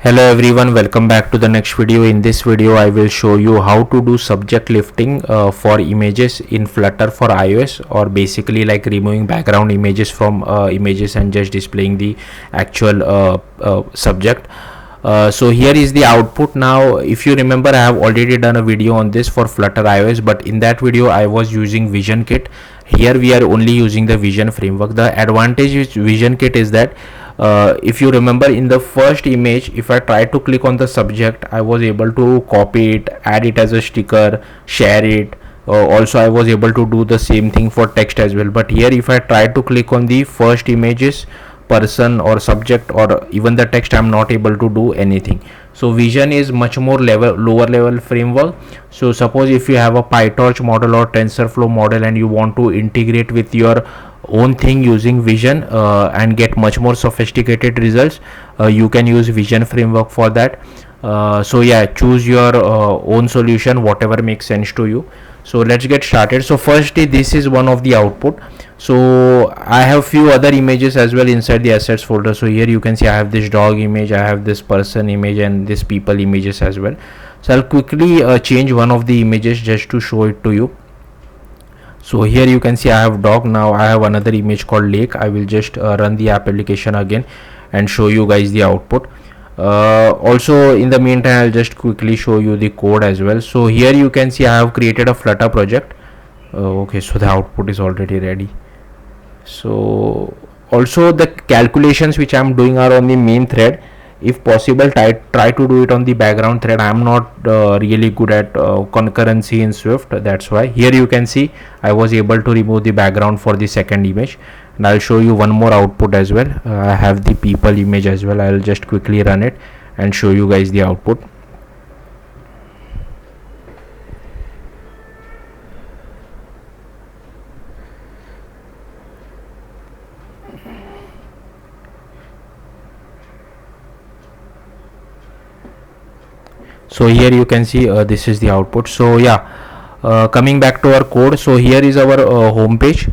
Hello everyone, welcome back to the next video. In this video I will show you how to do subject lifting for images in Flutter for iOS, or basically like removing background images from images and just displaying the actual subject. So here is the output. Now if you remember, I have already done a video on this for Flutter iOS, but in that video I was using Vision Kit. Here we are only using the Vision framework. The advantage with Vision Kit is that if you remember, in the first image, if I try to click on the subject, I was able to copy it, add it as a sticker, share it. Also I was able to do the same thing for text as well. But here if I try to click on the first images, person or subject or even the text, I'm not able to do anything. So Vision is much more lower level framework. So suppose if you have a PyTorch model or TensorFlow model and you want to integrate with your own thing using Vision and get much more sophisticated results, you can use Vision framework for that. So yeah, choose your own solution, whatever makes sense to you. So let's get started. So firstly, this is one of the output. So I have few other images as well inside the assets folder. So here you can see I have this dog image, I have this person image, and this people images as well. So I'll quickly change one of the images just to show it to you. So here you can see I have dog. Now I have another image called lake. I will just run the app application again and show you guys the output. Also in the meantime, I'll just quickly show you the code as well. So here you can see I have created a Flutter project. Okay, so the output is already ready. So also the calculations which I'm doing are on the main thread. If possible, try to do it on the background thread. I'm not really good at concurrency in Swift, that's why. Here you can see I was able to remove the background for the second image, and I'll show you one more output as well. I have the people image as well. I'll just quickly run it and show you guys the output. So here you can see this is the output. So yeah, coming back to our code. So here is our home page.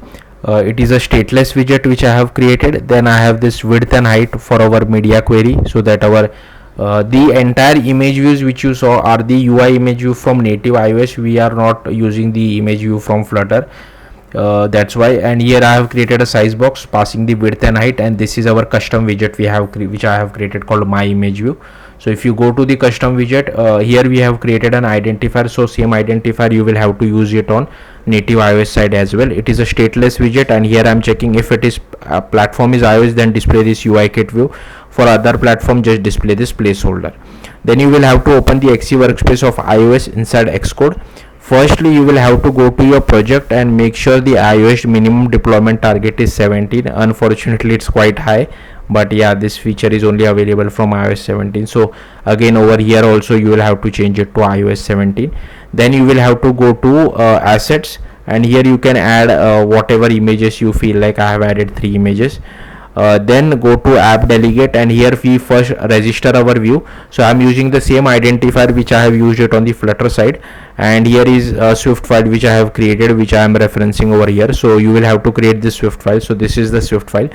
It is a stateless widget which I have created. Then I have this width and height for our media query, so that our the entire image views which you saw are the UI image view from native iOS. We are not using the image view from Flutter. That's why. And here I have created a size box passing the width and height, and this is our custom widget which I have created called my image view. So if you go to the custom widget, here we have created an identifier. So same identifier you will have to use it on native iOS side as well. It is a stateless widget, and here I'm checking if it is platform is iOS, then display this UI kit view. For other platform, just display this placeholder. Then you will have to open the XE workspace of iOS inside Xcode. Firstly, you will have to go to your project and make sure the iOS minimum deployment target is 17. Unfortunately, it's quite high, but yeah, this feature is only available from iOS 17. So again, over here also you will have to change it to iOS 17. Then you will have to go to assets, and here you can add whatever images you feel like. I have added 3 images. Then go to app delegate, and here we first register our view. So I'm using the same identifier which I have used it on the Flutter side, and here is a Swift file which I have created, which I am referencing over here. So you will have to create this Swift file. So this is the Swift file.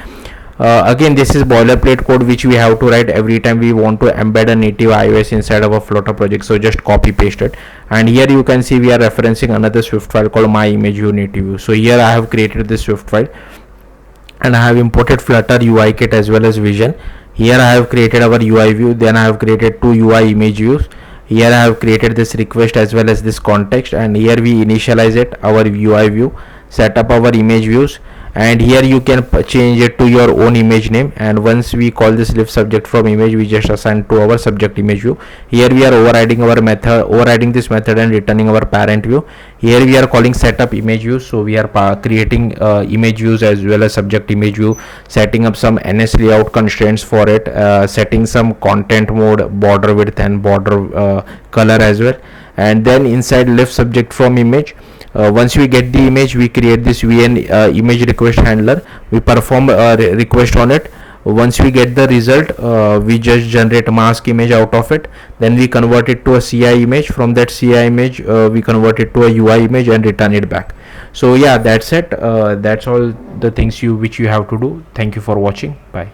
Again, this is boilerplate code which we have to write every time we want to embed a native iOS inside of a Flutter project. So just copy paste it, and here you can see we are referencing another Swift file called my image view native view. So here I have created this Swift file, and I have imported Flutter UI kit as well as Vision. Here I have created our UI view. Then I have created 2 UI image views. Here I have created this request as well as this context, and here we initialize it, our UI view, set up our image views, and here you can change it to your own image name. And once we call this lift subject from image, we just assign to our subject image view. Here we are overriding this method and returning our parent view. Here we are calling setup image view. So we are creating image views as well as subject image view, setting up some NS layout constraints for it, setting some content mode, border width and border color as well. And then inside lift subject from image, once we get the image, we create this VN image request handler. We perform a request on it. Once we get the result, we just generate a mask image out of it. Then we convert it to a CI image. From that CI image, we convert it to a UI image and return it back. So yeah, that's it. That's all the things which you have to do. Thank you for watching. Bye.